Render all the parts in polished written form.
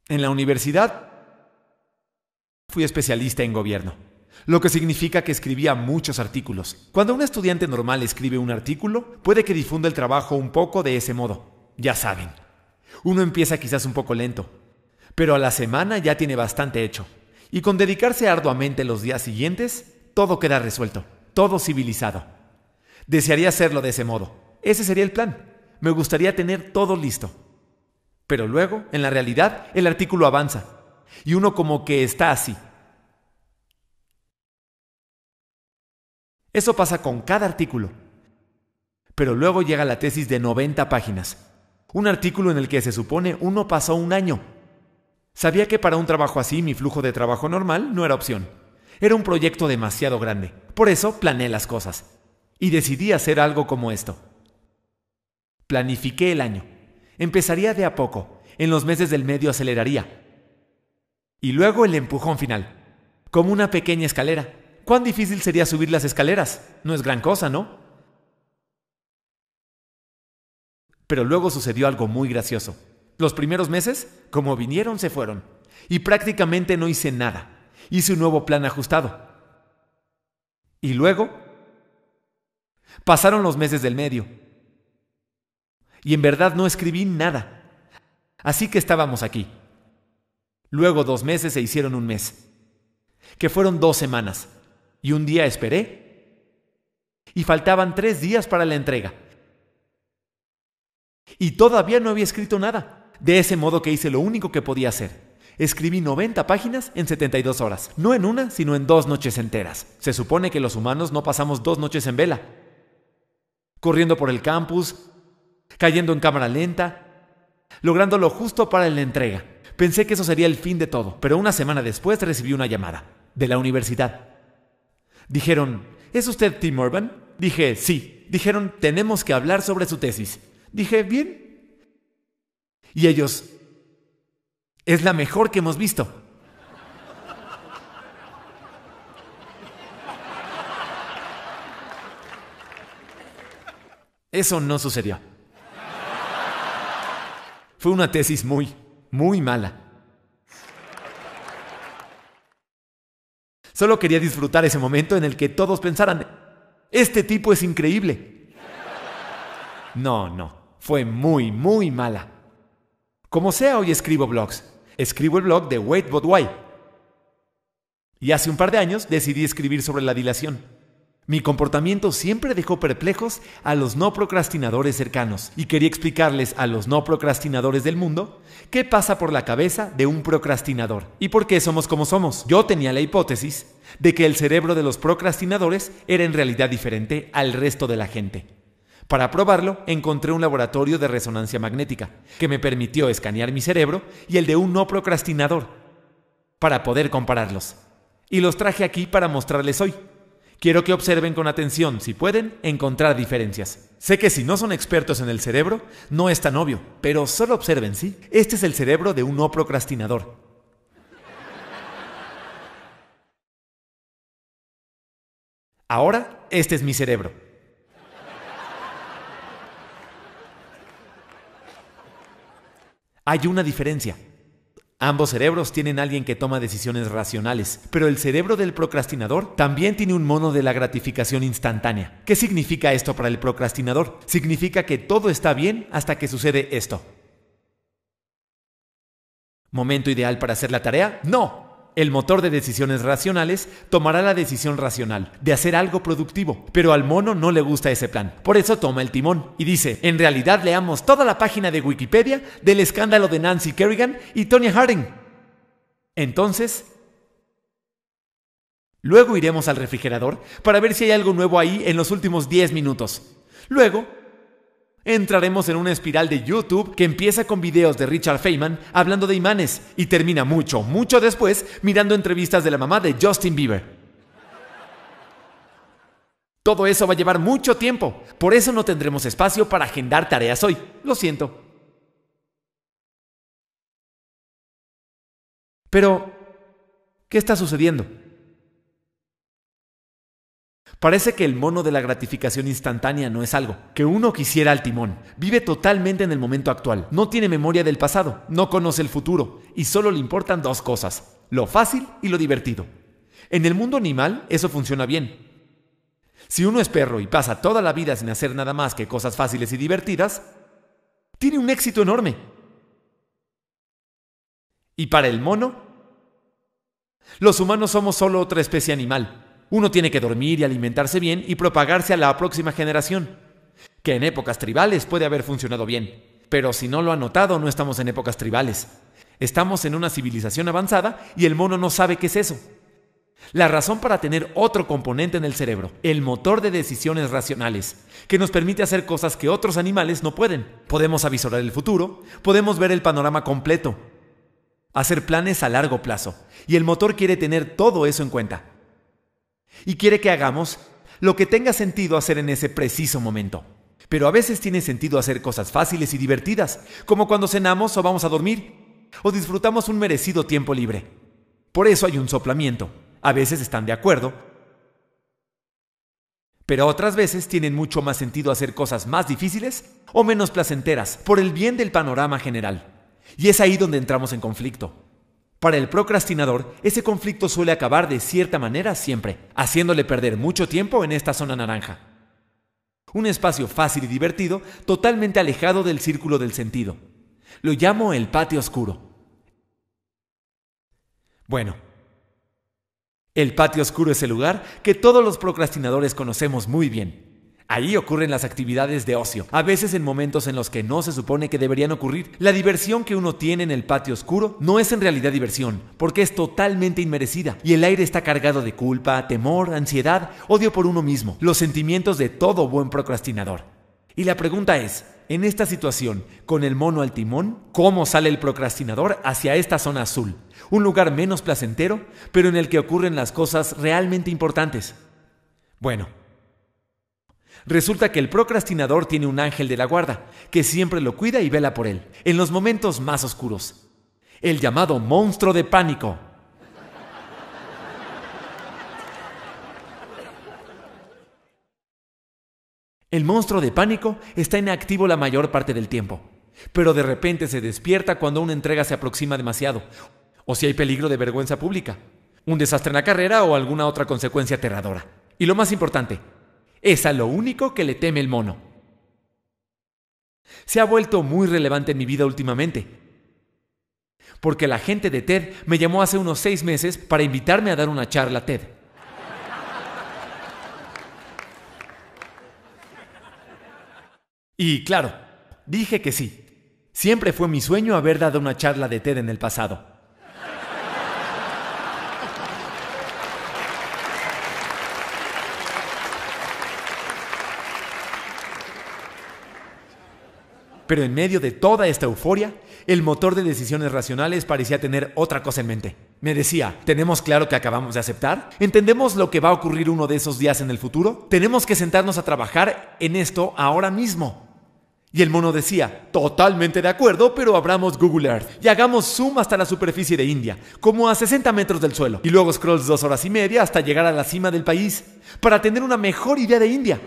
En la universidad fui especialista en gobierno, lo que significa que escribía muchos artículos. Cuando un estudiante normal escribe un artículo, puede que difunda el trabajo un poco de ese modo. Ya saben, uno empieza quizás un poco lento, pero a la semana ya tiene bastante hecho. Y con dedicarse arduamente los días siguientes, todo queda resuelto, todo civilizado. Desearía hacerlo de ese modo. Ese sería el plan. Me gustaría tener todo listo. Pero luego, en la realidad, el artículo avanza. Y uno como que está así. Eso pasa con cada artículo. Pero luego llega la tesis de 90 páginas. Un artículo en el que se supone uno pasó un año. Sabía que para un trabajo así mi flujo de trabajo normal no era opción. Era un proyecto demasiado grande. Por eso planeé las cosas. Y decidí hacer algo como esto. Planifiqué el año. Empezaría de a poco. En los meses del medio aceleraría. Y luego el empujón final. Como una pequeña escalera. ¿Cuán difícil sería subir las escaleras? No es gran cosa, ¿no? Pero luego sucedió algo muy gracioso. Los primeros meses, como vinieron, se fueron. Y prácticamente no hice nada. Hice un nuevo plan ajustado. Y luego pasaron los meses del medio. Y en verdad no escribí nada. Así que estábamos aquí. Luego 2 meses se hicieron un mes, que fueron 2 semanas. Y un día esperé. Y faltaban 3 días para la entrega. Y todavía no había escrito nada. De ese modo que hice lo único que podía hacer. Escribí 90 páginas en 72 horas. No en una, sino en 2 noches enteras. Se supone que los humanos no pasamos 2 noches en vela. Corriendo por el campus, cayendo en cámara lenta, lográndolo justo para la entrega. Pensé que eso sería el fin de todo, pero una semana después recibí una llamada de la universidad. Dijeron, ¿es usted Tim Urban? Dije, sí. Dijeron, tenemos que hablar sobre su tesis. Dije, bien. Y ellos, es la mejor que hemos visto. Eso no sucedió. Fue una tesis muy mala. Solo quería disfrutar ese momento en el que todos pensaran, este tipo es increíble. No, fue muy mala. Como sea, hoy escribo blogs. Escribo el blog de Wait But Why. Y hace un par de años decidí escribir sobre la dilación. Mi comportamiento siempre dejó perplejos a los no procrastinadores cercanos y quería explicarles a los no procrastinadores del mundo qué pasa por la cabeza de un procrastinador y por qué somos como somos. Yo tenía la hipótesis de que el cerebro de los procrastinadores era en realidad diferente al resto de la gente. Para probarlo, encontré un laboratorio de resonancia magnética que me permitió escanear mi cerebro y el de un no procrastinador para poder compararlos. Y los traje aquí para mostrarles hoy. Quiero que observen con atención, si pueden, encontrar diferencias. Sé que si no son expertos en el cerebro, no es tan obvio, pero solo observen, ¿sí? Este es el cerebro de un no procrastinador. Ahora, este es mi cerebro. Hay una diferencia. Ambos cerebros tienen a alguien que toma decisiones racionales, pero el cerebro del procrastinador también tiene un mono de la gratificación instantánea. ¿Qué significa esto para el procrastinador? Significa que todo está bien hasta que sucede esto. ¿Momento ideal para hacer la tarea? ¡No! El motor de decisiones racionales tomará la decisión racional de hacer algo productivo, pero al mono no le gusta ese plan. Por eso toma el timón y dice, en realidad leamos toda la página de Wikipedia del escándalo de Nancy Kerrigan y Tonya Harding. Entonces, luego iremos al refrigerador para ver si hay algo nuevo ahí en los últimos 10 minutos. Luego, entraremos en una espiral de YouTube que empieza con videos de Richard Feynman hablando de imanes y termina mucho después mirando entrevistas de la mamá de Justin Bieber. Todo eso va a llevar mucho tiempo, por eso no tendremos espacio para agendar tareas hoy. Lo siento. Pero, ¿qué está sucediendo? Parece que el mono de la gratificación instantánea no es algo que uno quisiera al timón. Vive totalmente en el momento actual, no tiene memoria del pasado, no conoce el futuro y solo le importan dos cosas: lo fácil y lo divertido. En el mundo animal eso funciona bien. Si uno es perro y pasa toda la vida sin hacer nada más que cosas fáciles y divertidas, tiene un éxito enorme. Y para el mono, los humanos somos solo otra especie animal. Uno tiene que dormir y alimentarse bien y propagarse a la próxima generación, que en épocas tribales puede haber funcionado bien. Pero si no lo han notado, no estamos en épocas tribales. Estamos en una civilización avanzada y el mono no sabe qué es eso. La razón para tener otro componente en el cerebro, el motor de decisiones racionales, que nos permite hacer cosas que otros animales no pueden. Podemos avisorar el futuro, podemos ver el panorama completo, hacer planes a largo plazo, y el motor quiere tener todo eso en cuenta. Y quiere que hagamos lo que tenga sentido hacer en ese preciso momento. Pero a veces tiene sentido hacer cosas fáciles y divertidas, como cuando cenamos o vamos a dormir, o disfrutamos un merecido tiempo libre. Por eso hay un soplamiento. A veces están de acuerdo, pero otras veces tienen mucho más sentido hacer cosas más difíciles o menos placenteras, por el bien del panorama general. Y es ahí donde entramos en conflicto. Para el procrastinador, ese conflicto suele acabar de cierta manera siempre, haciéndole perder mucho tiempo en esta zona naranja. Un espacio fácil y divertido, totalmente alejado del círculo del sentido. Lo llamo el patio oscuro. Bueno, el patio oscuro es el lugar que todos los procrastinadores conocemos muy bien. Ahí ocurren las actividades de ocio, a veces en momentos en los que no se supone que deberían ocurrir. La diversión que uno tiene en el patio oscuro no es en realidad diversión, porque es totalmente inmerecida, y el aire está cargado de culpa, temor, ansiedad, odio por uno mismo, los sentimientos de todo buen procrastinador. Y la pregunta es, en esta situación, con el mono al timón, ¿cómo sale el procrastinador hacia esta zona azul? Un lugar menos placentero, pero en el que ocurren las cosas realmente importantes. Bueno, resulta que el procrastinador tiene un ángel de la guarda, que siempre lo cuida y vela por él, en los momentos más oscuros. El llamado monstruo de pánico. El monstruo de pánico está inactivo la mayor parte del tiempo, pero de repente se despierta cuando una entrega se aproxima demasiado, o si hay peligro de vergüenza pública, un desastre en la carrera o alguna otra consecuencia aterradora. Y lo más importante, es a lo único que le teme el mono. Se ha vuelto muy relevante en mi vida últimamente, porque la gente de TED me llamó hace unos 6 meses para invitarme a dar una charla TED. Y claro, dije que sí. Siempre fue mi sueño haber dado una charla de TED en el pasado. Pero en medio de toda esta euforia, el motor de decisiones racionales parecía tener otra cosa en mente. Me decía, ¿tenemos claro que acabamos de aceptar? ¿Entendemos lo que va a ocurrir uno de esos días en el futuro? Tenemos que sentarnos a trabajar en esto ahora mismo. Y el mono decía, totalmente de acuerdo, pero abramos Google Earth y hagamos zoom hasta la superficie de India, como a 60 metros del suelo, y luego scrolls 2 horas y media hasta llegar a la cima del país, para tener una mejor idea de India.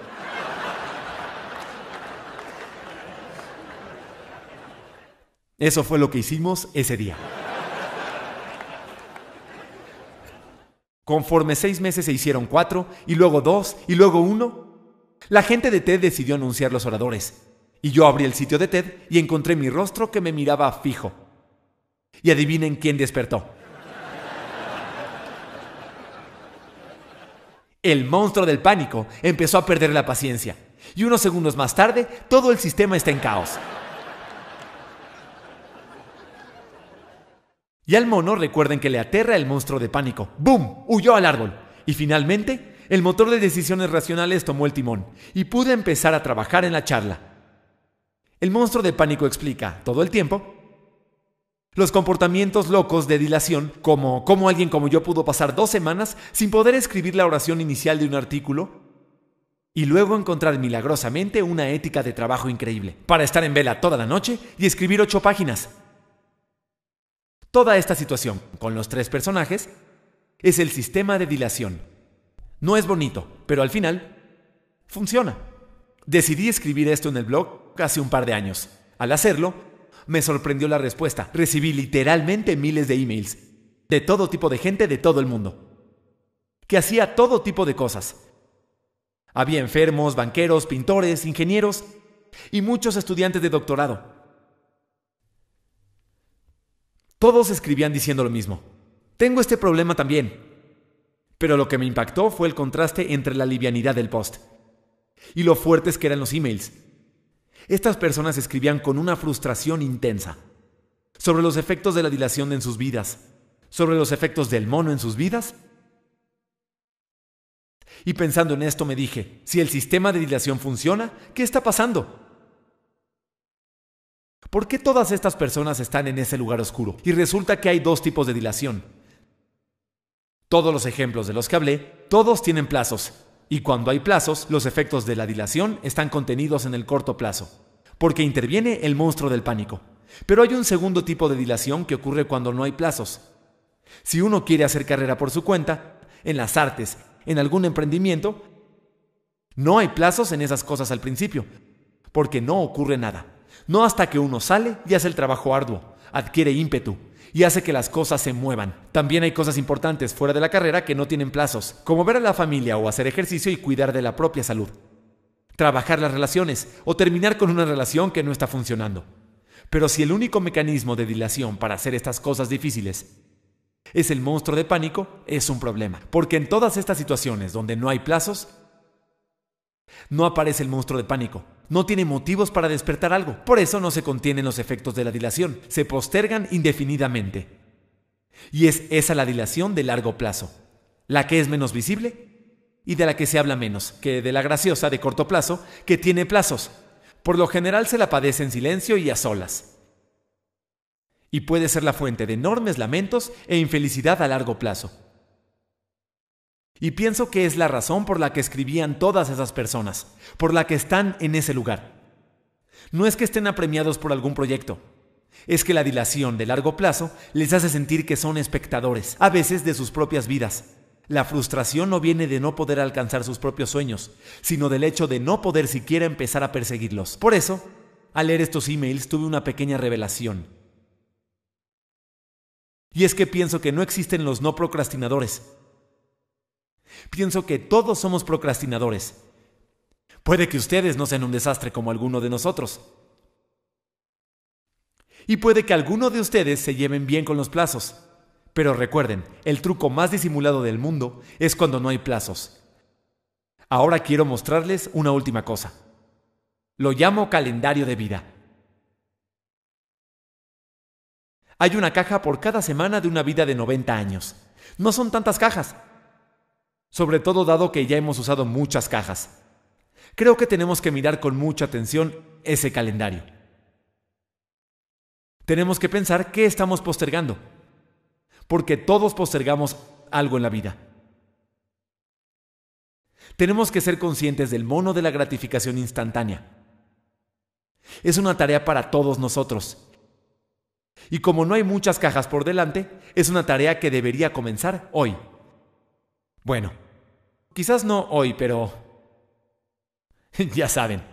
Eso fue lo que hicimos ese día. Conforme 6 meses se hicieron 4, y luego 2, y luego 1, la gente de TED decidió anunciar los oradores. Y yo abrí el sitio de TED y encontré mi rostro que me miraba fijo. Y adivinen quién despertó. El monstruo del pánico empezó a perder la paciencia. Y unos segundos más tarde, todo el sistema está en caos. Y al mono recuerden que le aterra el monstruo de pánico. ¡Bum! Huyó al árbol. Y finalmente, el motor de decisiones racionales tomó el timón y pude empezar a trabajar en la charla. El monstruo de pánico explica, todo el tiempo, los comportamientos locos de dilación, como cómo alguien como yo pudo pasar 2 semanas sin poder escribir la oración inicial de un artículo y luego encontrar milagrosamente una ética de trabajo increíble para estar en vela toda la noche y escribir 8 páginas. Toda esta situación, con los 3 personajes, es el sistema de dilación. No es bonito, pero al final funciona. Decidí escribir esto en el blog hace un par de años. Al hacerlo, me sorprendió la respuesta. Recibí literalmente miles de emails de todo tipo de gente de todo el mundo, que hacía todo tipo de cosas. Había enfermos, banqueros, pintores, ingenieros y muchos estudiantes de doctorado. Todos escribían diciendo lo mismo. Tengo este problema también. Pero lo que me impactó fue el contraste entre la livianidad del post y lo fuertes que eran los emails. Estas personas escribían con una frustración intensa sobre los efectos de la dilación en sus vidas, sobre los efectos del mono en sus vidas. Y pensando en esto me dije, si el sistema de dilación funciona, ¿qué está pasando? ¿Por qué todas estas personas están en ese lugar oscuro? Y resulta que hay dos tipos de dilación. Todos los ejemplos de los que hablé, todos tienen plazos. Y cuando hay plazos, los efectos de la dilación están contenidos en el corto plazo, porque interviene el monstruo del pánico. Pero hay un segundo tipo de dilación que ocurre cuando no hay plazos. Si uno quiere hacer carrera por su cuenta, en las artes, en algún emprendimiento, no hay plazos en esas cosas al principio, porque no ocurre nada. No hasta que uno sale y hace el trabajo arduo, adquiere ímpetu y hace que las cosas se muevan. También hay cosas importantes fuera de la carrera que no tienen plazos, como ver a la familia o hacer ejercicio y cuidar de la propia salud. Trabajar las relaciones o terminar con una relación que no está funcionando. Pero si el único mecanismo de dilación para hacer estas cosas difíciles es el monstruo de pánico, es un problema. Porque en todas estas situaciones donde no hay plazos, no aparece el monstruo de pánico. No tiene motivos para despertar algo. Por eso no se contienen los efectos de la dilación. Se postergan indefinidamente. Y es esa la dilación de largo plazo, la que es menos visible y de la que se habla menos, que de la graciosa de corto plazo, que tiene plazos. Por lo general se la padece en silencio y a solas. Y puede ser la fuente de enormes lamentos e infelicidad a largo plazo. Y pienso que es la razón por la que escribían todas esas personas, por la que están en ese lugar. No es que estén apremiados por algún proyecto, es que la dilación de largo plazo les hace sentir que son espectadores, a veces de sus propias vidas. La frustración no viene de no poder alcanzar sus propios sueños, sino del hecho de no poder siquiera empezar a perseguirlos. Por eso, al leer estos emails tuve una pequeña revelación. Y es que pienso que no existen los no procrastinadores. Pienso que todos somos procrastinadores. Puede que ustedes no sean un desastre como alguno de nosotros. Y puede que alguno de ustedes se lleven bien con los plazos. Pero recuerden, el truco más disimulado del mundo es cuando no hay plazos. Ahora quiero mostrarles una última cosa. Lo llamo calendario de vida. Hay una caja por cada semana de una vida de 90 años. No son tantas cajas. Sobre todo dado que ya hemos usado muchas cajas. Creo que tenemos que mirar con mucha atención ese calendario. Tenemos que pensar qué estamos postergando, porque todos postergamos algo en la vida. Tenemos que ser conscientes del mono de la gratificación instantánea. Es una tarea para todos nosotros. Y como no hay muchas cajas por delante, es una tarea que debería comenzar hoy. Bueno, quizás no hoy, pero ya saben.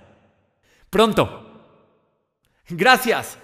Pronto. Gracias.